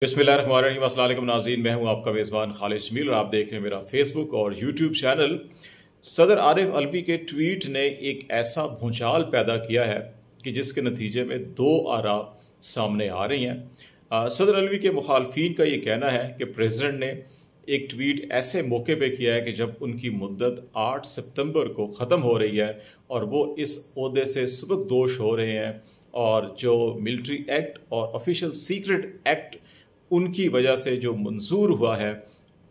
बिस्मिल्लाहिर्रहमानिर्रहीम। अस्सलाम वालेकुम नाज़रीन, मैं हूं आपका मेज़बान खालिद जमील और आप देख रहे हैं मेरा फेसबुक और यूट्यूब चैनल। सदर आरिफ अलवी के ट्वीट ने एक ऐसा भूचाल पैदा किया है कि जिसके नतीजे में दो आरा सामने आ रही हैं। सदर अलवी के मुखालफिन का ये कहना है कि प्रेसिडेंट ने एक ट्वीट ऐसे मौके पे किया है कि जब उनकी मुद्दत 8 सितंबर को ख़त्म हो रही है और वो इस ओहदे से सुबकदोश हो रहे हैं, और जो मिलिट्री एक्ट और ऑफिशियल सीक्रेट एक्ट उनकी वजह से जो मंजूर हुआ है,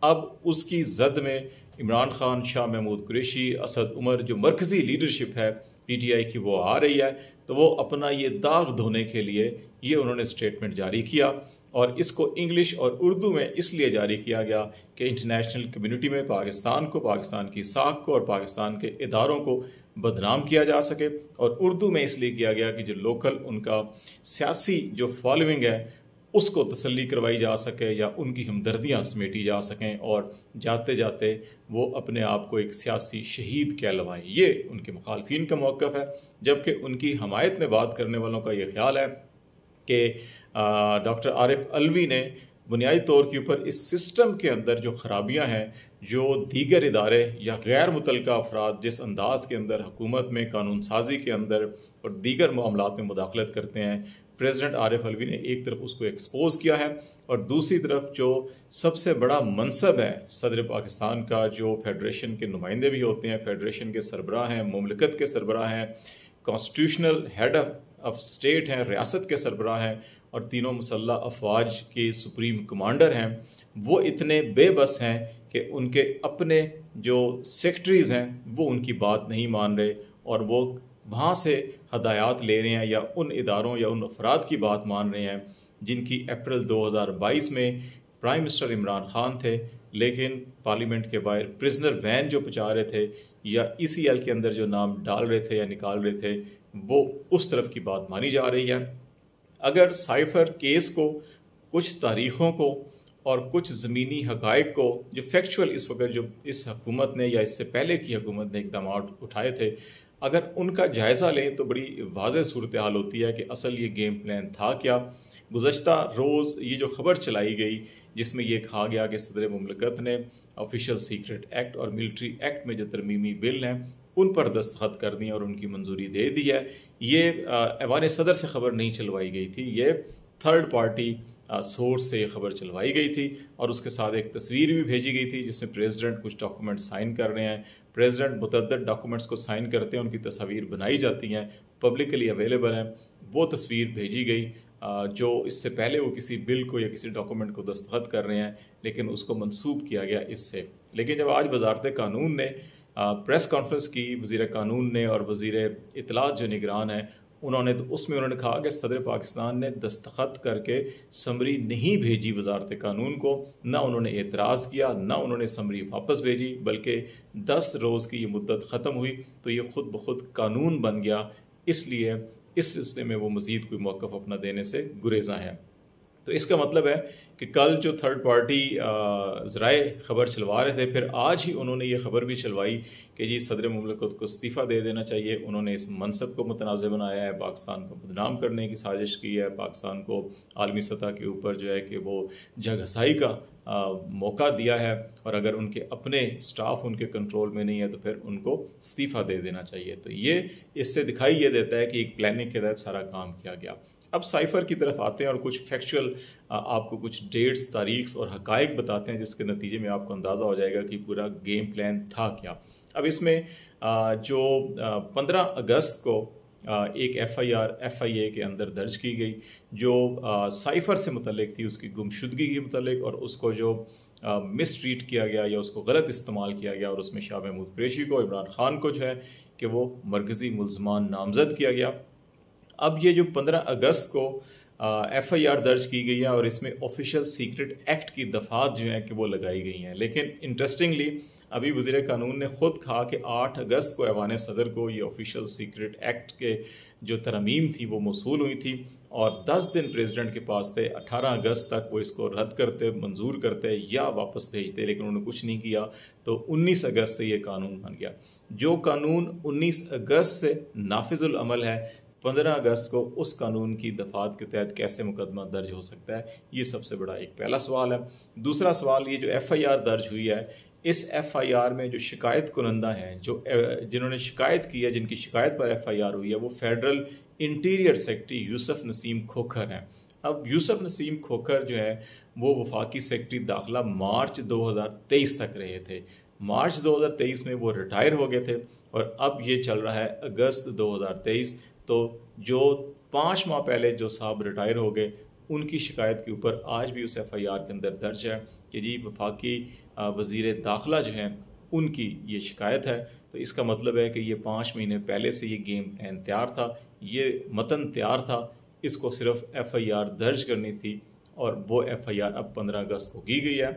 अब उसकी जद में इमरान खान, शाह महमूद कुरैशी, असद उमर, जो मरकज़ी लीडरशिप है पीटीआई की, वो आ रही है। तो वो अपना ये दाग धोने के लिए ये उन्होंने स्टेटमेंट जारी किया, और इसको इंग्लिश और उर्दू में इसलिए जारी किया गया कि इंटरनेशनल कम्युनिटी में पाकिस्तान को, पाकिस्तान की साख को और पाकिस्तान के इदारों को बदनाम किया जा सके, और उर्दू में इसलिए किया गया कि जो लोकल उनका सियासी जो फॉलोइंग है उसको तसल्ली करवाई जा सके या उनकी हमदर्दियाँ समेटी जा सकें, और जाते जाते वो अपने आप को एक सियासी शहीद कहलवाएं। ये उनके मुखालफिन का मौक़िफ़ है। जबकि उनकी हमायत में बात करने वालों का ये ख्याल है कि डॉक्टर आरिफ अलवी ने बुनियादी तौर के ऊपर इस सिस्टम के अंदर जो ख़राबियाँ हैं, जो दीगर इदारे या गैर मुतल्लिका अफराद जिस अंदाज के अंदर हुकूमत में, कानून साजी के अंदर और दीगर मामलात में मुदाखलत करते हैं, प्रेसिडेंट आरिफ अलवी ने एक तरफ उसको एक्सपोज किया है, और दूसरी तरफ जो सबसे बड़ा मनसब है सदर पाकिस्तान का, जो फेडरेशन के नुमाइंदे भी होते हैं, फेडरेशन के सरबराह हैं, मुमलिकत के सरबराह हैं, कॉन्स्टिट्यूशनल हेड ऑफ स्टेट हैं, रियासत के सरबराह हैं, और तीनों मुसल्लह अफवाज के सुप्रीम कमांडर हैं, वो इतने बेबस हैं कि उनके अपने जो सेक्रेटरीज़ हैं वो उनकी बात नहीं मान रहे, और वो वहाँ से हदायत ले रहे हैं या उन इदारों या उन अफराद की बात मान रहे हैं जिनकी अप्रैल 2022 में प्राइम मिनिस्टर इमरान खान थे, लेकिन पार्लियामेंट के बाहर प्रिजनर वैन जो पहुँचा रहे थे या ECL के अंदर जो नाम डाल रहे थे या निकाल रहे थे, वो उस तरफ की बात मानी जा रही है। अगर साइफर केस को, कुछ तारीख़ों को और कुछ ज़मीनी हक़ाइक़ को, जो फैक्चुअल इस वक्त जो इस हुकूमत ने या इससे पहले की हुकूमत ने इक़दाम उठाए थे, अगर उनका जायज़ा लें तो बड़ी वाज़ेह सूरत हाल होती है कि असल ये गेम प्लान था क्या। गुज़श्ता रोज़ ये जो ख़बर चलाई गई जिसमें ये कहा गया कि सदर मुमलिकत ने ऑफिशियल सीक्रेट एक्ट और मिलिट्री एक्ट में जो तरमीमी बिल हैं उन पर दस्तखत कर दिए और उनकी मंजूरी दे दी है। ये ऐवान सदर से ख़बर नहीं चलवाई गई थी, ये थर्ड पार्टी सोर्स से खबर चलवाई गई थी, और उसके साथ एक तस्वीर भी भेजी गई थी जिसमें प्रेसिडेंट कुछ डॉक्यूमेंट साइन कर रहे हैं। प्रेसिडेंट मुतअद्दिद डॉक्यूमेंट्स को साइन करते हैं, उनकी तस्वीर बनाई जाती हैं, पब्लिकली अवेलेबल हैं। वो तस्वीर भेजी गई जो इससे पहले वो किसी बिल को या किसी डॉक्यूमेंट को दस्तखत कर रहे हैं, लेकिन उसको मंसूब किया गया इससे। लेकिन जब आज वजारत कानून ने प्रेस कॉन्फ्रेंस की, वज़ीर कानून ने और वज़ीर इत्तलात जो निगरान हैं उन्होंने, तो उसमें उन्होंने कहा कि सदर पाकिस्तान ने दस्तखत करके समरी नहीं भेजी वजारत कानून को, ना उन्होंने एतराज़ किया, ना उन्होंने समरी वापस भेजी, बल्कि 10 रोज़ की ये मुद्दत ख़त्म हुई तो ये ख़ुद ब खुद कानून बन गया। इसलिए इस सिलसिले में वो मज़ीद कोई मौक़िफ़ अपना देने से गुरेज़ा है। तो इसका मतलब है कि कल जो थर्ड पार्टी ज़राए ख़बर चलवा रहे थे, फिर आज ही उन्होंने ये ख़बर भी चलवाई कि जी सदर मुमलिकत को इस्तीफ़ा दे देना चाहिए। उन्होंने इस मनसब को मुतनाज़ बनाया है, पाकिस्तान को बदनाम करने की साजिश की है, पाकिस्तान को आलमी सतह के ऊपर जो है कि वो जग हसाई का मौका दिया है, और अगर उनके अपने स्टाफ उनके कंट्रोल में नहीं है तो फिर उनको इस्तीफ़ा दे देना चाहिए। तो ये इससे दिखाई ये देता है कि एक प्लानिंग के तहत सारा काम किया गया। अब साइफर की तरफ आते हैं और कुछ फैक्चुअल आपको कुछ डेट्स, तारीख्स और हक़ाइक़ बताते हैं जिसके नतीजे में आपको अंदाज़ा हो जाएगा कि पूरा गेम प्लान था क्या। अब इसमें जो 15 अगस्त को एक FIR FIA के अंदर दर्ज की गई जो साइफर से मुतल्लिक थी, उसकी गुमशुदगी के मुतल्लिक, और उसको जो मिसट्रीट किया गया या उसको गलत इस्तेमाल किया गया, और उसमें शाह महमूद कुरैशी को, इमरान खान को जो है कि वो मरकज़ी मुल्ज़मान नामज़द किया गया। अब ये जो 15 अगस्त को FIR दर्ज की गई है और इसमें ऑफिशियल सीक्रेट एक्ट की दफ़ात जो हैं कि वो लगाई गई हैं, लेकिन इंटरेस्टिंगली अभी वज़ीर कानून ने ख़ुद कहा कि 8 अगस्त को ऐवान सदर को ये ऑफिशियल सीक्रेट एक्ट के जो तरमीम थी वो मौसूल हुई थी, और 10 दिन प्रेसिडेंट के पास थे। 18 अगस्त तक वो इसको रद्द करते, मंजूर करते या वापस भेजते, लेकिन उन्होंने कुछ नहीं किया। तो 19 अगस्त से ये कानून बन गया। जो कानून 19 अगस्त से नाफिजुल अमल है, 15 अगस्त को उस कानून की दफात के तहत कैसे मुकदमा दर्ज हो सकता है, ये सबसे बड़ा एक पहला सवाल है। दूसरा सवाल, ये जो FIR दर्ज हुई है, इस FIR में जो शिकायत कुनंदा हैं, जिन्होंने शिकायत की है, जिनकी शिकायत पर FIR हुई है, वो federal interior secretary Yusuf Naseem Khokhar हैं। अब यूसुफ नसीम खोखर जो है वो वफाकी सेक्रेटरी दाखिला मार्च 2023 तक रहे थे। मार्च 2023 में वो रिटायर हो गए थे और अब ये चल रहा है अगस्त 2023। तो जो 5 माह पहले जो साहब रिटायर हो गए, उनकी शिकायत के ऊपर आज भी उस FIR के अंदर दर्ज है कि जी वफाकी वज़ीर दाखिला जो हैं उनकी ये शिकायत है। तो इसका मतलब है कि ये 5 महीने पहले से ये गेम प्लान तैयार था, ये मतन तैयार था, इसको सिर्फ FIR दर्ज करनी थी और वो FIR अब 15 अगस्त को की गई है।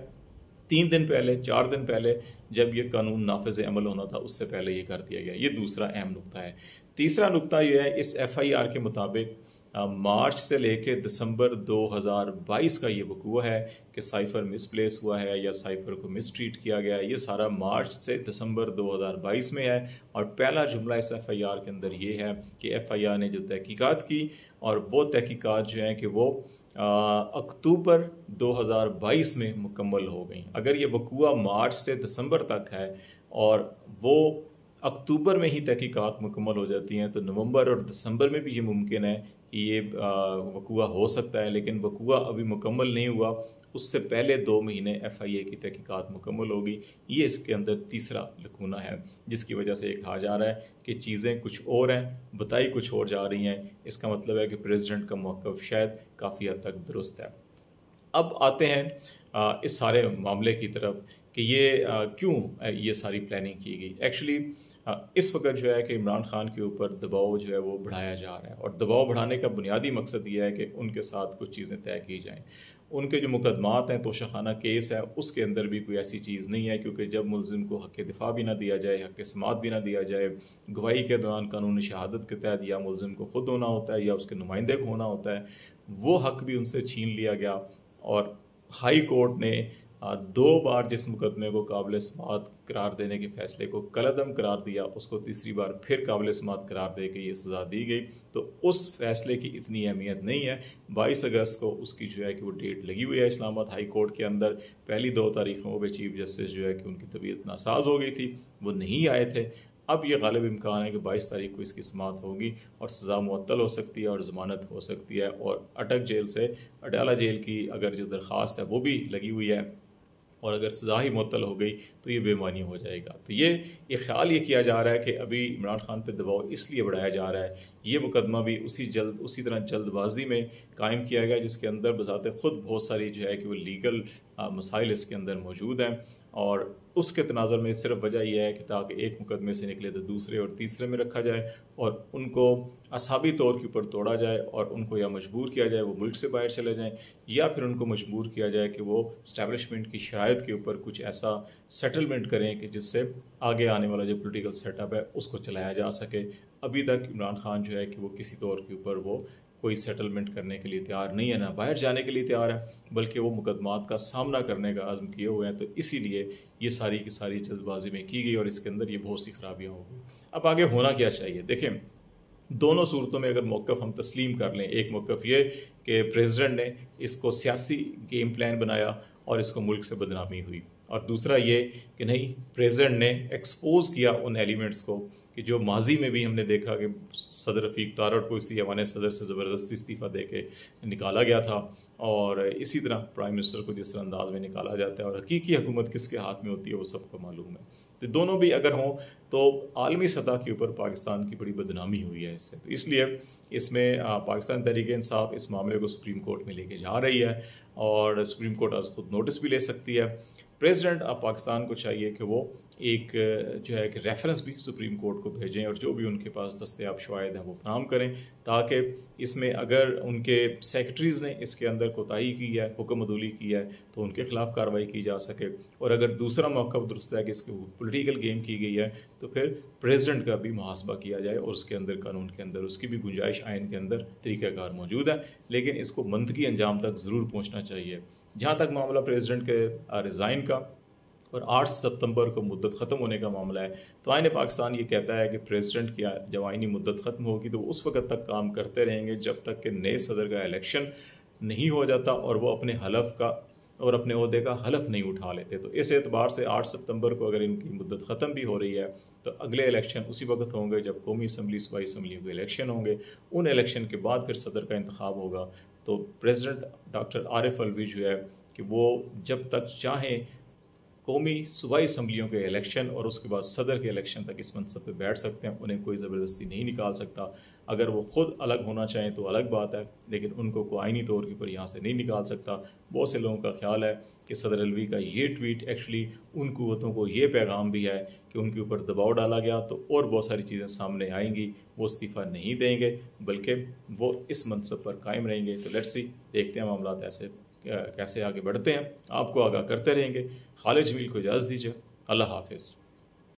3 दिन पहले, 4 दिन पहले जब ये कानून नाफिज अमल होना था, उससे पहले ये कर दिया गया। ये दूसरा अहम नुक्ता है। तीसरा नुक्ता ये है, इस FIR के मुताबिक मार्च से लेके दिसंबर 2022 का ये वकूआ है कि साइफ़र मिसप्लेस हुआ है या साइफ़र को मिसट्रीट किया गया है। ये सारा मार्च से दिसंबर 2022 में है और पहला जुमला इस FIR के अंदर ये है कि FIR ने जो तहकीकात की और वो तहकीकात जो हैं कि वो अक्टूबर 2022 में मुकम्मल हो गई। अगर ये वकूआ मार्च से दिसंबर तक है और वो अक्टूबर में ही तहकीकात मुकम्मल हो जाती हैं, तो नवंबर और दिसंबर में भी ये मुमकिन है कि ये वकूआ हो सकता है। लेकिन वकूआ अभी मुकम्मल नहीं हुआ, उससे पहले 2 महीने FIA की तहकीकात मुकम्मल होगी। ये इसके अंदर तीसरा लकूना है, जिसकी वजह से ये कहा जा रहा है कि चीज़ें कुछ और हैं, बताई कुछ और जा रही हैं। इसका मतलब है कि प्रेसिडेंट का मौक़िफ़ शायद काफ़ी हद तक दुरुस्त है। अब आते हैं इस सारे मामले की तरफ कि ये क्यों ये सारी प्लानिंग की गई। एक्चुअली इस वक्त जो है कि इमरान खान के ऊपर दबाव जो है वो बढ़ाया जा रहा है और दबाव बढ़ाने का बुनियादी मकसद ये है कि उनके साथ कुछ चीज़ें तय की जाएं। उनके जो मुकदमात हैं, तोशाखाना केस है, उसके अंदर भी कोई ऐसी चीज़ नहीं है, क्योंकि जब मुलजिम को हक़ दिफा भी ना दिया जाए, हक़ समात भी ना दिया जाए, गवाही के दौरान कानूनी शहादत के तहत या मुलजिम को ख़ुद होना होता है या उसके नुमाइंदे को होना होता है, वो हक़ भी उनसे छीन लिया गया। और हाई कोर्ट ने 2 बार जिस मुकदमे को काबिल समात करार देने के फ़ैसले को कलअदम करार दिया, उसको तीसरी बार फिर काबिल समात करार दे के ये सज़ा दी गई। तो उस फ़ैसले की इतनी अहमियत नहीं है। 22 अगस्त को उसकी जो है कि वो डेट लगी हुई है इस्लामाबाद हाई कोर्ट के अंदर। पहली 2 तारीखों पर चीफ जस्टिस जो है कि उनकी तबीयत नासाज हो गई थी, वो नहीं आए थे। अब ये गालिब इम्कान है कि 22 तारीख को इसकी समात होगी और सज़ा मुअत्तल हो सकती है और ज़मानत हो सकती है और अटक जेल से अडाला जेल की अगर जो दरख्वास्त है वो भी लगी हुई है और अगर सज़ा ही मुअत्तल हो गई तो ये बेमानी हो जाएगा। तो ये ख्याल ये किया जा रहा है कि अभी इमरान खान पे दबाव इसलिए बढ़ाया जा रहा है। ये मुकदमा भी उसी तरह जल्दबाजी में कायम किया गया, जिसके अंदर बज़ाते ख़ुद बहुत सारी जो है कि वो लीगल मसाइल इसके अंदर मौजूद हैं और उसके तनाज़ुर में सिर्फ वजह यह है कि ताकि एक मुकदमे से निकले तो दूसरे और तीसरे में रखा जाए और उनको असाबी तौर के ऊपर तोड़ा जाए और उनको या मजबूर किया जाए वो मुल्क से बाहर चले जाएं, या फिर उनको मजबूर किया जाए कि वो इस्टेब्लिशमेंट की शराइत के ऊपर कुछ ऐसा सेटलमेंट करें कि जिससे आगे आने वाला जो पोलिटिकल सेटअप है उसको चलाया जा सके। अभी तक इमरान खान जो है कि वो किसी तौर के ऊपर वो कोई सेटलमेंट करने के लिए तैयार नहीं है, ना बाहर जाने के लिए तैयार है, बल्कि वो मुकदमात का सामना करने का आज़म किए हुए हैं। तो इसीलिए ये सारी की सारी जल्दबाजी में की गई और इसके अंदर ये बहुत सी खराबियाँ हो गई। अब आगे होना क्या चाहिए? देखें, दोनों सूरतों में अगर मौक़िफ़ हम तस्लीम कर लें, एक मौक़िफ़ ये कि प्रेसिडेंट ने इसको सियासी गेम प्लान बनाया और इसको मुल्क से बदनामी हुई, और दूसरा ये कि नहीं, प्रेसिडेंट ने एक्सपोज किया उन एलिमेंट्स को कि जो माजी में भी हमने देखा कि सदर रफ़ीक तारड़ को इसी हवाले सदर से ज़बरदस्ती इस्तीफ़ा दे के निकाला गया था, और इसी तरह प्राइम मिनिस्टर को जिस तरह अंदाज में निकाला जाता है और हकीकी हुकूमत किसके हाथ में होती है वो सबको मालूम है। तो दोनों भी अगर हों तो आलमी सतह के ऊपर पाकिस्तान की बड़ी बदनामी हुई है इससे। तो इसलिए इसमें पाकिस्तान तहरीक-ए-इंसाफ इस मामले को सुप्रीम कोर्ट में लेके जा रही है और सुप्रीम कोर्ट आज खुद नोटिस भी ले सकती है। प्रेसिडेंट अब पाकिस्तान को चाहिए कि वो एक जो है कि रेफरेंस भी सुप्रीम कोर्ट को भेजें और जो भी उनके पास दस्तयाब शवाहिद हैं वो फराहम करें, ताकि इसमें अगर उनके सेक्रेटरीज़ ने इसके अंदर कोताही की है, हुक्म अदूली की है, तो उनके ख़िलाफ़ कार्रवाई की जा सके। और अगर दूसरा मौक़िफ़ दुरुस्त है कि इसके पॉलिटिकल गेम की गई है, तो फिर प्रेसिडेंट का भी मुहासबा किया जाए और उसके अंदर कानून के अंदर उसकी भी गुंजाइश आइन के अंदर तरीक़ाकार मौजूद है, लेकिन इसको मंतकी अंजाम तक ज़रूर पहुँचना चाहिए। जहाँ तक मामला प्रेसिडेंट के रिज़ाइन का, اور 8 सितंबर को मुद्दत ख़त्म होने का मामला है। तो आईन पाकिस्तान ये कहता है कि प्रेसिडेंट की जब आइनी मुद्दत ख़त्म होगी तो उस वक्त तक काम करते रहेंगे जब तक कि नए सदर का इलेक्शन नहीं हो जाता और वो अपने हलफ का और अपने ओहदे का हलफ नहीं उठा लेते। तो इस एतबार से 8 सितंबर को अगर इनकी मुद्दत ख़त्म भी हो रही है तो अगले इलेक्शन उसी वक्त होंगे जब कौमी असम्बली सूबाई असम्बलियों के इलेक्शन होंगे। उन इलेक्शन के बाद फिर सदर का इंतखाब होगा। तो प्रेसिडेंट डॉक्टर आरिफ अलवी जो है कि वो जब तक चाहें कौमी सूबाई असम्बलियों के इलेक्शन और उसके बाद सदर के इलेक्शन तक इस मनसब पे बैठ सकते हैं। उन्हें कोई ज़बरदस्ती नहीं निकाल सकता। अगर वो ख़ुद अलग होना चाहें तो अलग बात है, लेकिन उनको कोई आइनी तौर के ऊपर यहाँ से नहीं निकाल सकता। बहुत से लोगों का ख्याल है कि सदर अलवी का ये ट्वीट एक्चुअली उन कुव्वतों को ये पैगाम भी है कि उनके ऊपर दबाव डाला गया तो और बहुत सारी चीज़ें सामने आएंगी। वो इस्तीफ़ा नहीं देंगे बल्कि वो इस मनसब पर कायम रहेंगे। तो लेट्स सी, देखते हैं मामला ऐसे कैसे आगे बढ़ते हैं, आपको आगाह करते रहेंगे। खालिद जमील को इजाज़त दीजिए। अल्लाह हाफ़िज़।